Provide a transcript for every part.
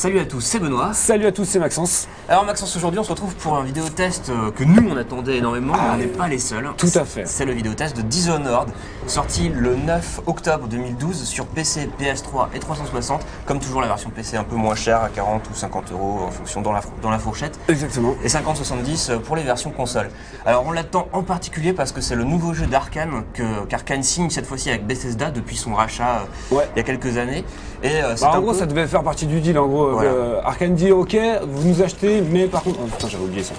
Salut à tous, c'est Benoît. Salut à tous, c'est Maxence. Alors Maxence, aujourd'hui on se retrouve pour un vidéo test que nous on attendait énormément, mais on n'est pas les seuls. Tout à fait. C'est le vidéo test de Dishonored, sorti le 9 octobre 2012 sur PC, PS3 et 360. Comme toujours la version PC un peu moins chère, à 40 ou 50 euros en fonction dans la fourchette. Exactement. Et 50-70 pour les versions console. Alors on l'attend en particulier parce que c'est le nouveau jeu d'Arkane qu'Arkane signe cette fois-ci avec Bethesda depuis son rachat il y a quelques années. Et en gros, ça devait faire partie du deal. En gros, voilà. Arcane dit ok, vous nous achetez, mais par contre, oh, putain, j'avais oublié ça.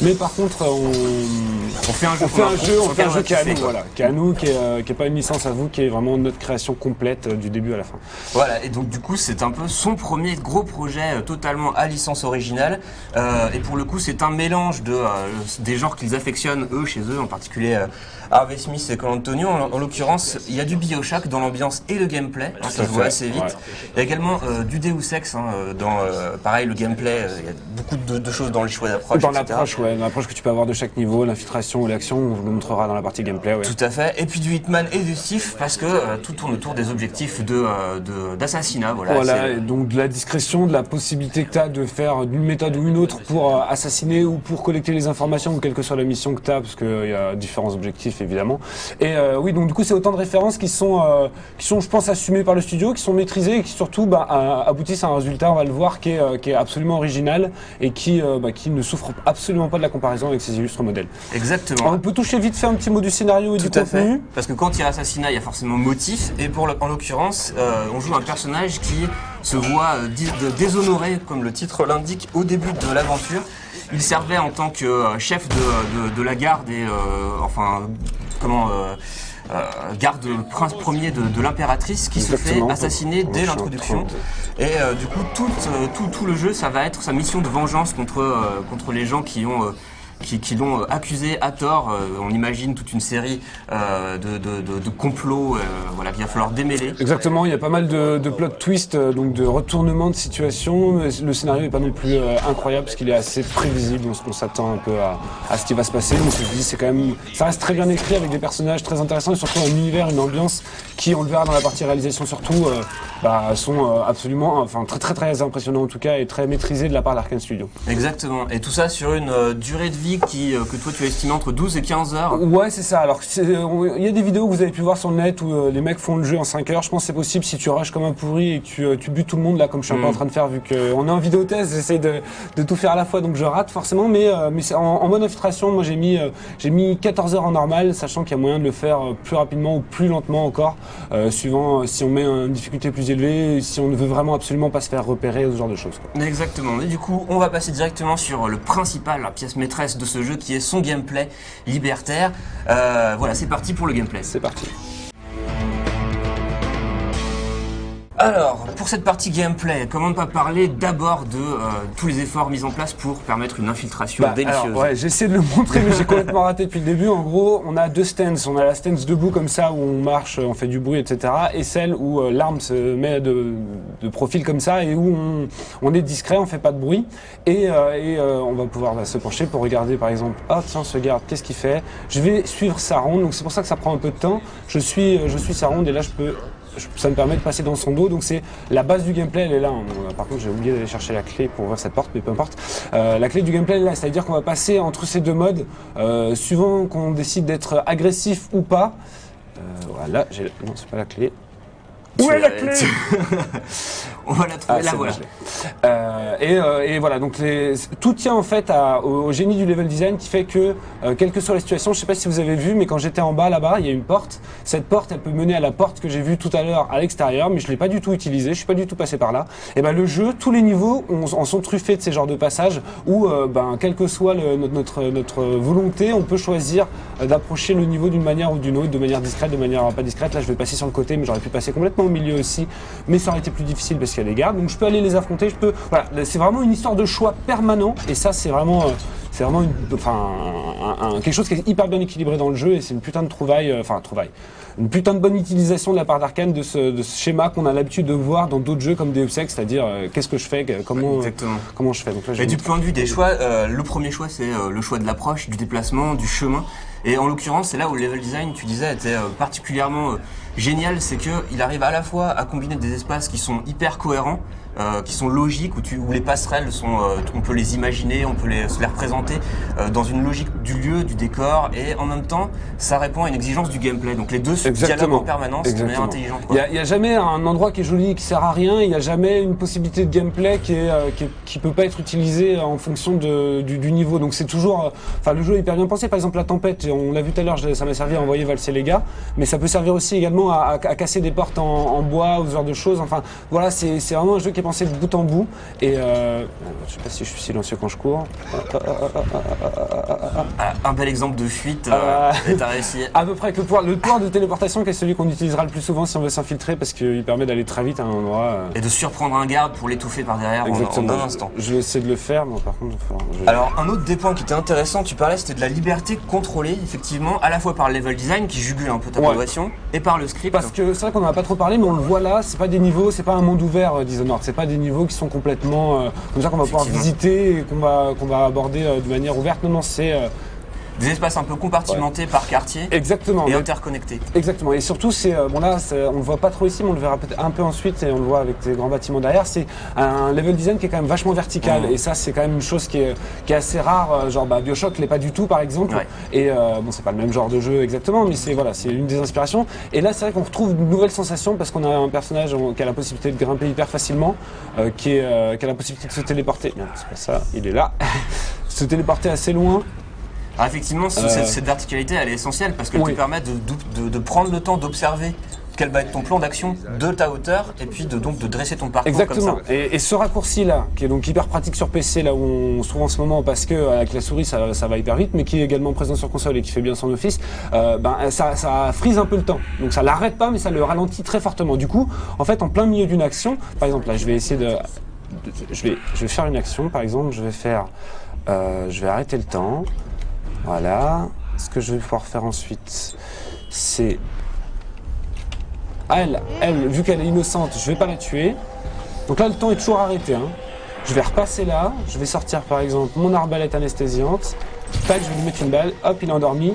Mais par contre, on fait un jeu qui est à nous, voilà, qui est à nous, qui est pas une licence à vous, qui est vraiment notre création complète du début à la fin. Voilà, et donc du coup, c'est un peu son premier gros projet totalement à licence originale. Et pour le coup, c'est un mélange des genres qu'ils affectionnent eux chez eux, en particulier Harvey Smith et Cole Antonio. En l'occurrence, il y a du BioShock dans l'ambiance et le gameplay, ça se voit assez vite. Ouais. Il y a également du Deus Ex dans pareil le gameplay. Il y a beaucoup de choses dans les choix d'approche. Dans l'approche, ouais, l'approche que tu peux avoir de chaque niveau, l'infiltration ou l'action, on vous le montrera dans la partie gameplay. Ouais. Tout à fait. Et puis du Hitman et du Thief parce que tout tourne autour des objectifs d'assassinat. Voilà, et donc de la discrétion, de la possibilité que tu as de faire d'une méthode ou une autre pour assassiner ou pour collecter les informations ou quelle que soit la mission que tu as, parce qu'il y a différents objectifs évidemment. Et oui, donc du coup c'est autant de références qui sont je pense assumées par le studio, qui sont maîtrisées et qui surtout aboutissent à un résultat, on va le voir, qui est absolument original et qui ne souffre absolument pas de la comparaison avec ses illustres modèles. Exactement. On peut toucher vite fait un petit mot du scénario et du contenu. Fait. Parce que quand il y a assassinat, il y a forcément motif. Et en l'occurrence, on joue un personnage qui se voit déshonoré, comme le titre l'indique, au début de l'aventure. Il servait en tant que chef de la garde et garde prince premier de l'impératrice qui se fait assassiner dès l'introduction. Et du coup tout le jeu, ça va être sa mission de vengeance contre les gens qui l'ont accusé à tort. On imagine toute une série de complots qu'il va falloir démêler. Exactement, il y a pas mal de plot twists, donc de retournements de situation. Le scénario n'est pas non plus incroyable parce qu'il est assez prévisible, donc on s'attend un peu à ce qui va se passer. Donc je me dis, ça reste très bien écrit avec des personnages très intéressants et surtout un univers, une ambiance qui, on le verra dans la partie réalisation surtout, sont absolument, très très très impressionnants en tout cas et très maîtrisés de la part d'Arkane Studio. Exactement, et tout ça sur une durée de vie que toi tu as estimé entre 12 et 15 heures. Ouais, c'est ça. Alors, il y a des vidéos que vous avez pu voir sur le net où les mecs font le jeu en 5 heures. Je pense que c'est possible si tu rushes comme un pourri et que tu butes tout le monde là, comme je suis un peu en train de faire, vu qu'on est en vidéo test, j'essaie de tout faire à la fois, donc je rate forcément. Mais en mode infiltration, moi j'ai mis 14 heures en normal, sachant qu'il y a moyen de le faire plus rapidement ou plus lentement encore, suivant si on met une difficulté plus élevée, si on ne veut vraiment absolument pas se faire repérer, ce genre de choses. Exactement. Mais du coup, on va passer directement sur le principal, la pièce maîtresse de ce jeu qui est son gameplay libertaire. Voilà, c'est parti pour le gameplay. C'est parti. Alors, pour cette partie gameplay, comment ne pas parler d'abord de tous les efforts mis en place pour permettre une infiltration délicieuse. Alors, ouais, j'essaie de le montrer, mais j'ai complètement raté depuis le début. En gros, on a deux stances. On a la stance debout comme ça, où on marche, on fait du bruit, etc. Et celle où l'arme se met de profil comme ça, et où on est discret, on fait pas de bruit. Et on va pouvoir se pencher pour regarder, par exemple, ah tiens, ce garde, qu'est-ce qu'il fait? Je vais suivre sa ronde, donc c'est pour ça que ça prend un peu de temps. Je suis sa ronde, et là, ça me permet de passer dans son dos, donc c'est la base du gameplay, elle est là. Par contre, j'ai oublié d'aller chercher la clé pour ouvrir cette porte, mais peu importe. La clé du gameplay elle est là, c'est-à-dire qu'on va passer entre ces deux modes, suivant qu'on décide d'être agressif ou pas. Voilà, non, c'est pas la clé. Où est la clé? On va la trouver, là voilà. Et voilà, donc tout tient en fait au génie du level design qui fait que, quelle que soit la situation, je sais pas si vous avez vu, mais quand j'étais en bas là-bas, il y a une porte. Cette porte, elle peut mener à la porte que j'ai vue tout à l'heure à l'extérieur, mais je l'ai pas du tout utilisée, je suis pas du tout passé par là. Et le jeu, tous les niveaux en sont truffés de ces genres de passages où, quelle que soit notre volonté, on peut choisir d'approcher le niveau d'une manière ou d'une autre, de manière discrète, de manière pas discrète. Là, je vais passer sur le côté, mais j'aurais pu passer complètement au milieu aussi, mais ça aurait été plus difficile parce qu'il y a des gardes, donc je peux aller les affronter, voilà, c'est vraiment une histoire de choix permanent, et ça c'est vraiment quelque chose qui est hyper bien équilibré dans le jeu, et c'est une putain de une putain de bonne utilisation de la part d'Arkane de ce schéma qu'on a l'habitude de voir dans d'autres jeux comme Deus Ex, c'est-à-dire qu'est-ce que je fais, comment je fais. Donc là, et du point de vue des choix, le premier choix c'est le choix de l'approche, du déplacement, du chemin. Et en l'occurrence, c'est là où le level design, tu disais, était particulièrement génial, c'est qu'il arrive à la fois à combiner des espaces qui sont hyper cohérents, qui sont logiques, où les passerelles sont, on peut les imaginer, on peut se les représenter dans une logique du lieu, du décor, et en même temps, ça répond à une exigence du gameplay. Donc les deux se dialoguent en permanence de manière intelligente. Il n'y a jamais un endroit qui est joli, qui sert à rien, il n'y a jamais une possibilité de gameplay qui peut pas être utilisée en fonction du niveau. Donc c'est toujours, le jeu est hyper bien pensé. Par exemple, la tempête, on l'a vu tout à l'heure, ça m'a servi à envoyer valser les gars, mais ça peut servir aussi également à casser des portes en bois ou ce genre de choses. Enfin, voilà, c'est vraiment un jeu qui est pensé de bout en bout. Et je sais pas si je suis silencieux quand je cours. Un bel exemple de fuite, et t'as réussi. À peu près avec le pouvoir de téléportation qui est celui qu'on utilisera le plus souvent si on veut s'infiltrer, parce qu'il permet d'aller très vite à un endroit. Et de surprendre un garde pour l'étouffer par derrière en un instant. Je vais essayer de le faire, mais par contre, Alors, un autre des points qui était intéressant, tu parlais, c'était de la liberté contrôlée, effectivement, à la fois par le level design qui jugule un peu ta progression, et par le script. Parce que c'est vrai qu'on n'en a pas trop parlé, mais on le voit là, c'est pas des niveaux, c'est pas un monde ouvert, Dishonored, c'est pas des niveaux qui sont complètement comme ça qu'on va pouvoir visiter et qu'on va aborder de manière ouverte. Non, c'est des espaces un peu compartimentés par quartier. Exactement. Et interconnectés. Exactement. Et surtout, on le voit pas trop ici, mais on le verra peut-être un peu ensuite, et on le voit avec des grands bâtiments derrière. C'est un level design qui est quand même vachement vertical. Et ça, c'est quand même une chose qui est assez rare. Genre, BioShock l'est pas du tout, par exemple. Ouais. Et c'est pas le même genre de jeu exactement, mais c'est une des inspirations. Et là, c'est vrai qu'on retrouve une nouvelle sensation parce qu'on a un personnage qui a la possibilité de grimper hyper facilement, qui a la possibilité de se téléporter. Non, c'est pas ça, il est là. Se téléporter assez loin. Alors effectivement, cette verticalité, elle est essentielle parce qu'elle te permet de prendre le temps d'observer quel va être ton plan d'action de ta hauteur et puis de dresser ton parcours. Exactement. Comme ça. Et ce raccourci-là, qui est donc hyper pratique sur PC, là où on se trouve en ce moment, parce que avec la souris ça va hyper vite, mais qui est également présent sur console et qui fait bien son office, ça frise un peu le temps. Donc ça l'arrête pas, mais ça le ralentit très fortement. Du coup, en fait, en plein milieu d'une action, par exemple, là, je vais essayer je vais faire une action, par exemple, je vais arrêter le temps. Voilà. Ce que je vais pouvoir faire ensuite, c'est... Elle, vu qu'elle est innocente, je vais pas la tuer. Donc là, le temps est toujours arrêté. Je vais repasser là. Je vais sortir, par exemple, mon arbalète anesthésiante. Tac, je vais lui mettre une balle. Hop, il est endormi.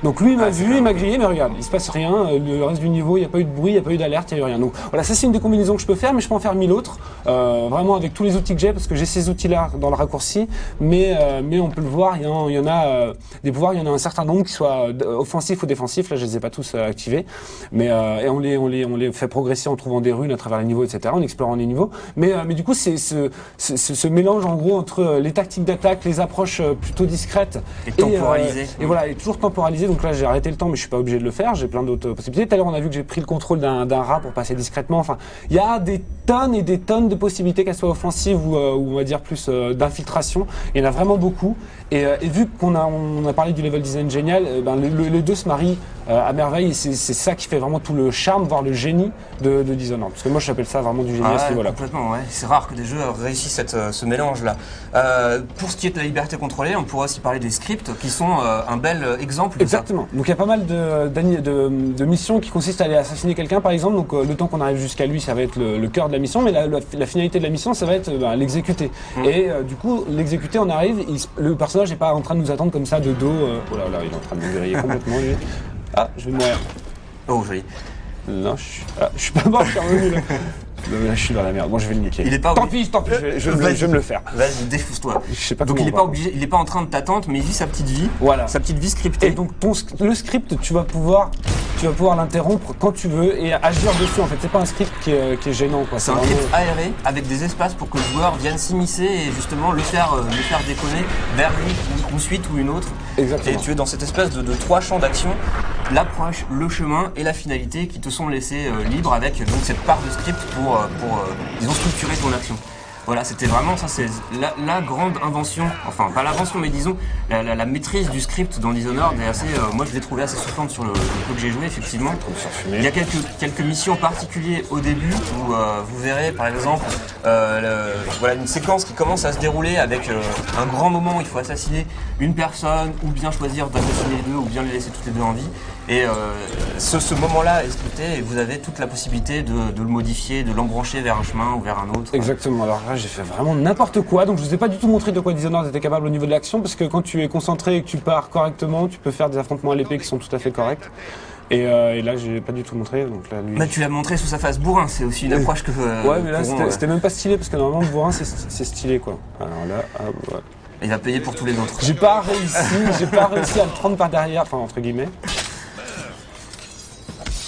Donc lui, il m'a vu, il m'a grillé, mais regarde, il se passe rien. Le reste du niveau, il n'y a pas eu de bruit, il n'y a pas eu d'alerte, il n'y a eu rien. Donc voilà, ça c'est une des combinaisons que je peux faire, mais je peux en faire 1000 autres. Vraiment avec tous les outils que j'ai, parce que j'ai ces outils-là dans le raccourci. Mais on peut le voir, il y en a des pouvoirs, il y en a un certain nombre qui soient offensifs ou défensifs. Là, je les ai pas tous activés, mais et on les fait progresser en trouvant des runes à travers les niveaux, etc., en explorant les niveaux. Mais du coup, c'est ce mélange en gros entre les tactiques d'attaque, les approches plutôt discrètes et temporalisées. Et voilà, et toujours temporalisées. Donc là, j'ai arrêté le temps, mais je suis pas obligé de le faire. J'ai plein d'autres possibilités. Tout à l'heure, on a vu que j'ai pris le contrôle d'un rat pour passer discrètement. Enfin, il y a des tonnes et des tonnes de possibilités, qu'elles soient offensives ou on va dire plus d'infiltration. Il y en a vraiment beaucoup. Et vu qu'on a parlé du level design génial, les deux se marient à merveille. Et c'est ça qui fait vraiment tout le charme, voire le génie de Dishonored. Parce que moi, j'appelle ça vraiment du génie à ce niveau-là. Complètement, ouais. C'est rare que des jeux réussissent ce mélange-là. Pour ce qui est de la liberté contrôlée, on pourrait aussi parler des scripts qui sont un bel exemple de ça. Exactement. Donc il y a pas mal de missions qui consistent à aller assassiner quelqu'un, par exemple. Donc le temps qu'on arrive jusqu'à lui, ça va être le cœur de la mission, mais la finalité de la mission, ça va être l'exécuter. Et du coup, l'exécuter, on arrive, le personnage n'est pas en train de nous attendre comme ça de dos. Oh là là, il est en train de me griller complètement lui. Ah, je vais mourir. Oh, joli. Non, je suis pas mort, je suis revenu là. Là, je suis dans la merde. Bon, je vais le niquer. Il est pas tant pis, je vais me le faire. Vas-y, défousse-toi. Je sais pas. Donc il est pas en train de t'attendre, mais il vit sa petite vie. Voilà. Sa petite vie scriptée. Et donc le script, tu vas pouvoir l'interrompre quand tu veux et agir dessus. En fait, c'est pas un script qui est gênant, quoi. C'est un script aéré avec des espaces pour que le joueur vienne s'immiscer et justement le faire déconner vers une suite ou une autre. Exactement. Et tu es dans cette espèce de trois champs d'action, l'approche, le chemin et la finalité qui te sont laissés libres avec donc cette part de script pour disons structurer ton action. Voilà, c'était vraiment ça, c'est la grande invention, enfin pas l'invention mais disons la maîtrise du script dans Dishonored est assez, moi je l'ai trouvé assez soufflante sur le peu que j'ai joué effectivement. Il y a quelques missions particulières au début où vous verrez par exemple voilà une séquence qui commence à se dérouler avec un grand moment où il faut assassiner une personne ou bien choisir d'assassiner les deux ou bien les laisser toutes les deux en vie. Et ce moment-là est scripté et vous avez toute la possibilité de le modifier, de l'embrancher vers un chemin ou vers un autre. Exactement, alors là j'ai fait vraiment n'importe quoi, donc je vous ai pas du tout montré de quoi Dishonored était capable au niveau de l'action, parce que quand tu es concentré et que tu pars correctement, tu peux faire des affrontements à l'épée qui sont tout à fait corrects. Et là, j'ai pas du tout montré. Donc là, lui, Bah, tu l'as montré sous sa face bourrin, c'est aussi une approche que. ouais, mais là, c'était même pas stylé parce que normalement, le bourrin, c'est stylé quoi. Alors là, ouais. Il va payer pour tous les autres. J'ai pas réussi à le prendre par derrière, enfin entre guillemets.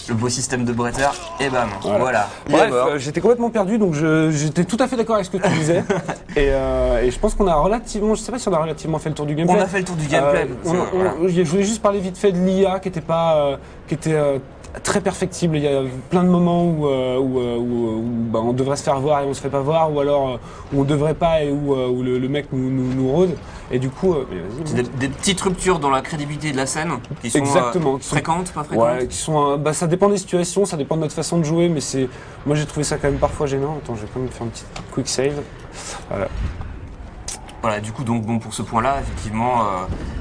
Le beau système de bretter, et bam, voilà. Bref, j'étais complètement perdu, donc j'étais tout à fait d'accord avec ce que tu disais. Et je pense qu'on a relativement, je sais pas si on a relativement fait le tour du gameplay. On a fait le tour du gameplay. Je voulais juste parler vite fait de l'IA qui était très perfectible. Il y a plein de moments où bah, on devrait se faire voir et on se fait pas voir, ou alors où on devrait pas et où le mec nous rôde. Et du coup, c'est des petites ruptures dans la crédibilité de la scène qui sont fréquentes, pas fréquentes. Ouais, qui sont, bah, ça dépend des situations, ça dépend de notre façon de jouer, mais moi j'ai trouvé ça quand même parfois gênant. Attends, je vais quand même faire un petit quick save. Voilà. Voilà, du coup, donc bon, pour ce point-là, effectivement,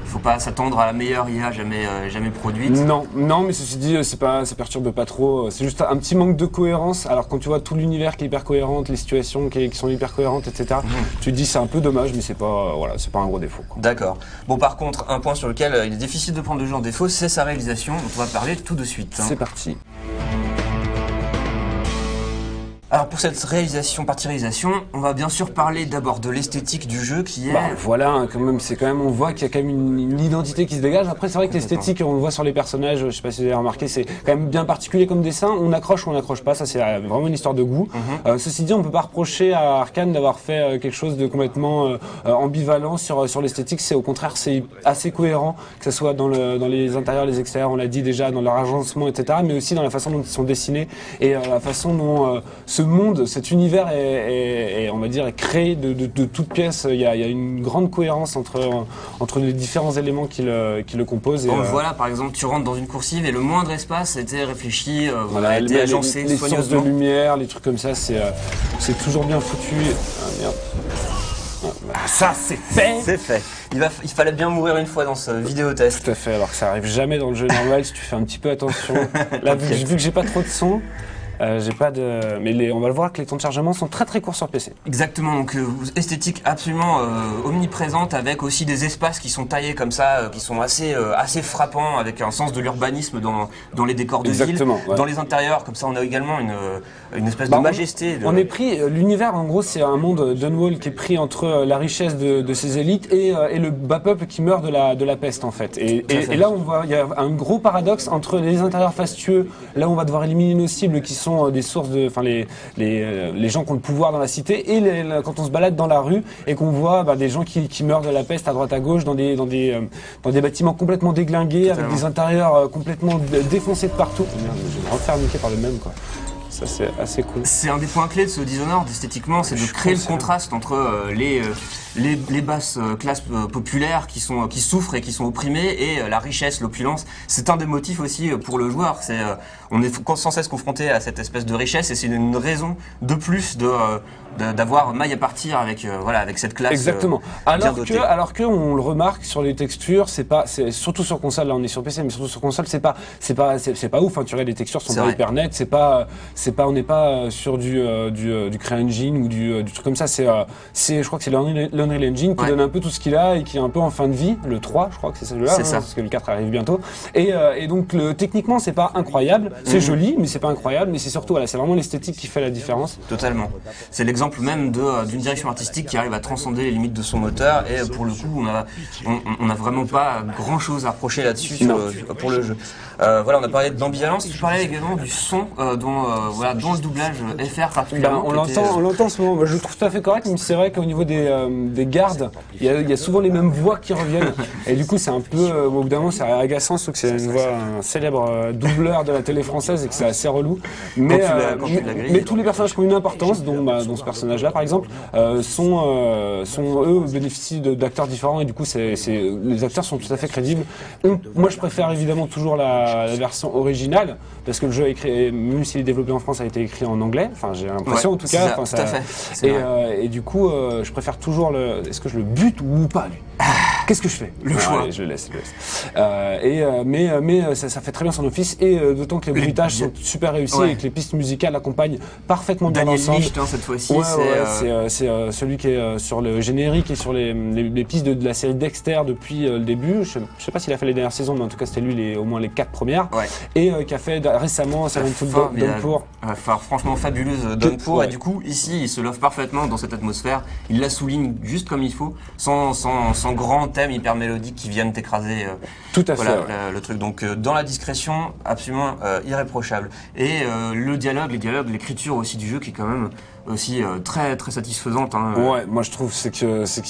il faut pas s'attendre à la meilleure IA jamais produite. Non, mais ceci dit, ça perturbe pas trop. C'est juste un petit manque de cohérence. Alors quand tu vois tout l'univers qui est hyper cohérent, les situations qui sont hyper cohérentes, etc. Tu te dis c'est un peu dommage, mais c'est pas un gros défaut. D'accord. Bon, par contre, un point sur lequel il est difficile de prendre le jeu en défaut, c'est sa réalisation. Donc on va parler tout de suite. C'est parti. Alors pour cette partie réalisation, on va bien sûr parler d'abord de l'esthétique du jeu qui est... Bah voilà, quand même, on voit qu'il y a quand même une identité qui se dégage. Après c'est vrai que l'esthétique, on le voit sur les personnages, je sais pas si vous avez remarqué, c'est quand même bien particulier comme dessin. On accroche ou on n'accroche pas, ça c'est vraiment une histoire de goût. Ceci dit, on peut pas reprocher à Arkane d'avoir fait quelque chose de complètement ambivalent sur l'esthétique. C'est au contraire, c'est assez cohérent, que ce soit dans les intérieurs, les extérieurs, on l'a dit déjà, dans leur agencement, etc. Mais aussi dans la façon dont ils sont dessinés et la façon dont ce monde, cet univers est on va dire, est créé de toutes pièces. Il y a une grande cohérence entre les différents éléments qui le composent. Bon, voilà, par exemple, tu rentres dans une coursive et le moindre espace a été réfléchi, a été agencé les sources de lumière, les trucs comme ça, c'est toujours bien foutu. Ah merde. Ça c'est fait. C'est fait. Il fallait bien mourir une fois dans ce vidéo test. Tout à fait, alors que ça arrive jamais dans le jeu normal si tu fais un petit peu attention. Là, vu que j'ai pas trop de son. J'ai pas de. Mais on va le voir que les temps de chargement sont très très courts sur PC. Exactement, donc esthétique absolument omniprésente avec aussi des espaces qui sont taillés comme ça, qui sont assez frappants, avec un sens de l'urbanisme dans les décors de ville. Ouais. Dans les intérieurs, comme ça on a également une espèce de majesté. On est pris, l'univers en gros c'est un monde d'Unwall qui est pris entre la richesse de ses élites et le bas peuple qui meurt de la peste en fait. Et là on voit, il y a un gros paradoxe entre les intérieurs fastueux, là on va devoir éliminer nos cibles qui sont des sources les gens qui ont le pouvoir dans la cité et quand on se balade dans la rue et qu'on voit des gens qui meurent de la peste à droite à gauche dans des bâtiments complètement déglingués. Totalement. Avec des intérieurs complètement défoncés de partout. Merde, je vais me refaire niquer par le même quoi. Ça c'est assez cool. C'est un des points clés de ce Dishonored esthétiquement, c'est de créer le contraste entre les basses classes populaires qui souffrent et qui sont opprimées et la richesse, l'opulence. C'est un des motifs aussi pour le joueur. On est sans cesse confronté à cette espèce de richesse et c'est une raison de plus d'avoir maille à partir avec cette classe. Exactement. Alors que on le remarque sur les textures, c'est surtout sur console, là on est sur PC, mais surtout sur console, c'est pas ouf. Hein, tu regardes les textures sont pas hyper nettes, on n'est pas sur du CryEngine ou du truc comme ça. Je crois que c'est l'Unreal Engine qui donne un peu tout ce qu'il a et qui est un peu en fin de vie. Le 3, je crois que c'est celui-là, parce que le 4 arrive bientôt. Et donc techniquement, c'est pas incroyable. C'est joli, mais c'est pas incroyable. Mais c'est surtout, c'est vraiment l'esthétique qui fait la différence. Totalement. C'est l'exemple même d'une direction artistique qui arrive à transcender les limites de son moteur. Et pour le coup, on a vraiment pas grand-chose à reprocher là-dessus pour le jeu. On a parlé de l'ambivalence. Tu parlais également du son dont le doublage FR particulièrement. On l'entend en ce moment. Je le trouve tout à fait correct, mais c'est vrai qu'au niveau des gardes, il y a souvent les mêmes voix qui reviennent. Et du coup, c'est un peu, au bout d'un moment, c'est agaçant, sauf que c'est un célèbre doubleur de la télé française et que c'est assez relou. Mais tous les personnages qui ont une importance, dont ce personnage-là, par exemple, bénéficient d'acteurs différents et du coup, les acteurs sont tout à fait crédibles. Moi, je préfère évidemment toujours la version originale parce que le jeu même s'il est développé en France, a été écrit en anglais. Enfin, j'ai l'impression en tout cas. Tout à fait. Et du coup, je préfère toujours est-ce que je le bute ou pas lui? qu'est-ce que je fais? Le choix. Allez, je le laisse. Mais ça fait très bien son office, et d'autant que les bruitages sont super réussis et que les pistes musicales accompagnent parfaitement bien Daniel ensemble. Licht, cette fois-ci, c'est celui qui est sur le générique et sur les pistes de la série Dexter depuis le début. Je sais pas s'il a fait les dernières saisons, mais en tout cas c'était lui au moins les 4 premières. Et qui a fait récemment Silent Downpour. Franchement fabuleuse Downpour, et du coup ici il se love parfaitement dans cette atmosphère, il la souligne juste comme il faut, sans grand thème hyper mélodique qui viennent t'écraser tout à fait, le truc. Donc dans la discrétion, absolument irréprochable. Et les dialogues, l'écriture aussi du jeu qui est quand même aussi très très satisfaisante. Ouais, moi je trouve c'est qu'il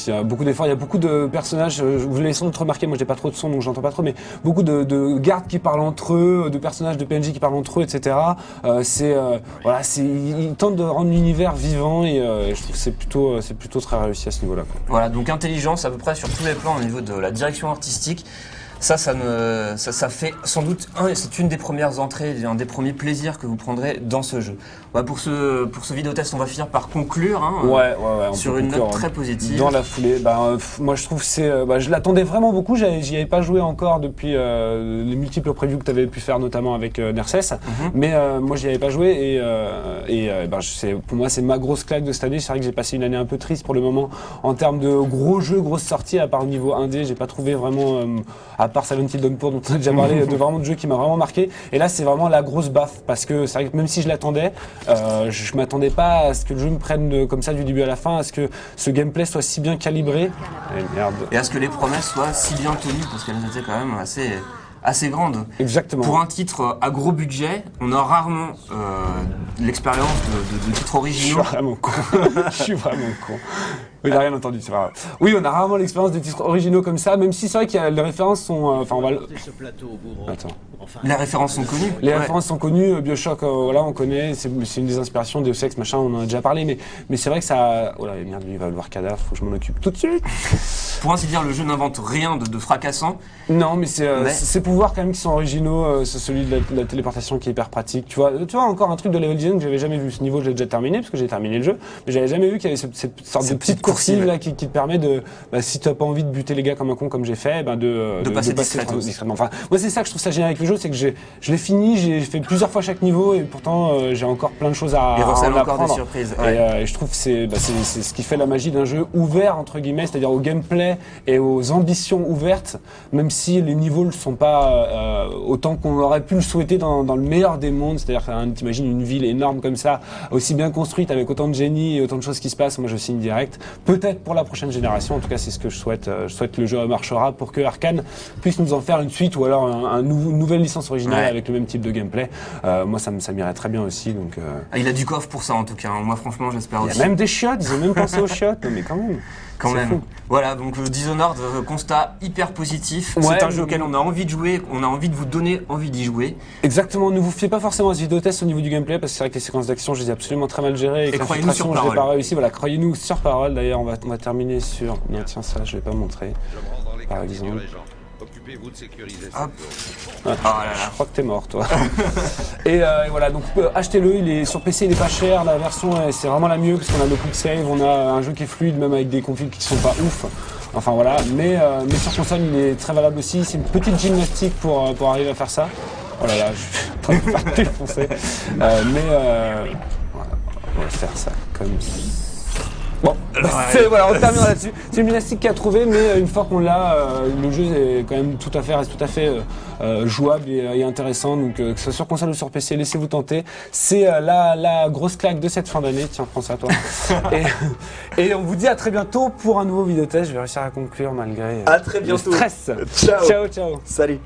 y a beaucoup d'efforts, il y a beaucoup de personnages, vous l'avez sans doute remarqué, moi j'ai pas trop de son donc j'entends pas trop, mais beaucoup de gardes qui parlent entre eux, de personnages de PNJ qui parlent entre eux, etc. Ils tentent de rendre l'univers vivant, et je trouve que c'est plutôt très réussi à ce niveau-là. Voilà, donc intelligence à peu près sur tous les plans au niveau de la direction artistique. Ça fait sans doute c'est une des premières entrées, un des premiers plaisirs que vous prendrez dans ce jeu. Pour ce vidéotest, on va finir par conclure sur une note très positive. Dans la foulée, moi je trouve que je l'attendais vraiment beaucoup, j'y avais pas joué encore depuis les multiples previews que tu avais pu faire notamment avec Nerses, mais moi j'y avais pas joué, pour moi c'est ma grosse claque de cette année. C'est vrai que j'ai passé une année un peu triste pour le moment en termes de gros jeux, grosses sorties, à part au niveau indé, j'ai pas trouvé vraiment, à part Silent Downpour dont on a déjà parlé, de vraiment de jeux qui m'a vraiment marqué, et là c'est vraiment la grosse baffe, parce que c'est vrai que même si je l'attendais, je m'attendais pas à ce que le jeu me prenne comme ça du début à la fin, à ce que ce gameplay soit si bien calibré. Et à ce que les promesses soient si bien tenues, parce qu'elles étaient quand même assez grande. Exactement. Pour un titre à gros budget, on a rarement l'expérience de titres originaux. Je suis vraiment con. Je suis vraiment con. Oui, il n'a rien entendu, c'est pas grave. Oui, on a rarement l'expérience de titres originaux comme ça, même si c'est vrai que les références sont... Attends. Les références sont connues. Les références sont connues, BioShock, on connaît, c'est une des inspirations, Deus Ex, machin, on en a déjà parlé, mais c'est vrai que ça... Oh là, merde, lui, il va le voir cadavre, faut que je m'en occupe tout de suite. Pour ainsi dire, le jeu n'invente rien de fracassant. Non, mais c'est pouvoirs quand même qui sont originaux, c'est celui de la téléportation qui est hyper pratique. Tu vois, encore un truc de Level Design que j'avais jamais vu. Ce niveau, j'ai déjà terminé, parce que j'ai terminé le jeu, mais j'avais jamais vu qu'il y avait cette sorte de petite coursive là qui te permet de, si tu n'as pas envie de buter les gars comme un con comme j'ai fait, de passer discrètement. Enfin, moi c'est ça que je trouve ça génial avec le jeu, c'est que je l'ai fini, j'ai fait plusieurs fois chaque niveau, et pourtant j'ai encore plein de choses à en apprendre. Des surprises. Et je trouve que c'est ce qui fait la magie d'un jeu ouvert entre guillemets, c'est-à-dire au gameplay et aux ambitions ouvertes, même si les niveaux ne sont pas autant qu'on aurait pu le souhaiter dans le meilleur des mondes. C'est-à-dire que t'imagines une ville énorme comme ça, aussi bien construite, avec autant de génie et autant de choses qui se passent, moi je signe direct. Peut-être pour la prochaine génération, en tout cas c'est ce que je souhaite. Je souhaite que le jeu marchera pour que Arkane puisse nous en faire une suite, ou alors une nouvelle licence originale avec le même type de gameplay. Moi ça m'irait très bien aussi. Donc, il a du coffre pour ça en tout cas, moi franchement j'espère aussi. Il y a même des chiottes, ils ont même pensé aux chiottes, non, mais quand même. Fou. Voilà, donc Dishonored, constat hyper positif. C'est un jeu auquel on a envie de jouer, on a envie de vous donner envie d'y jouer. Exactement, ne vous fiez pas forcément à ce vidéotest au niveau du gameplay, parce que c'est vrai que les séquences d'action, je les ai absolument très mal gérées. Et croyez-nous sur parole. Je l'ai pas réussi. Voilà, croyez-nous sur parole. D'ailleurs, on va terminer sur... Non, tiens, ça, je vais pas montrer. Par exemple. Occupez-vous de sécuriser ça. Je crois que t'es mort, toi. et voilà, donc achetez-le, il est sur PC, il est pas cher, la version c'est vraiment la mieux, parce qu'on a le quick save, on a un jeu qui est fluide, même avec des configs qui sont pas ouf. Enfin voilà, mais sur console il est très valable aussi. C'est une petite gymnastique pour arriver à faire ça. Oh là là, je vais pas défoncer. Voilà, on va faire ça comme ça. Bon, voilà, on termine là-dessus. C'est une gymnastique qui a trouvé, mais une fois qu'on l'a, le jeu est quand même reste tout à fait jouable et intéressant. Donc que ce soit sur console ou sur PC, laissez-vous tenter. C'est la grosse claque de cette fin d'année. Tiens, prends ça toi. et on vous dit à très bientôt pour un nouveau vidéotest. Je vais réussir à conclure malgré à très bientôt. Le stress. Ciao. Ciao, ciao. Salut.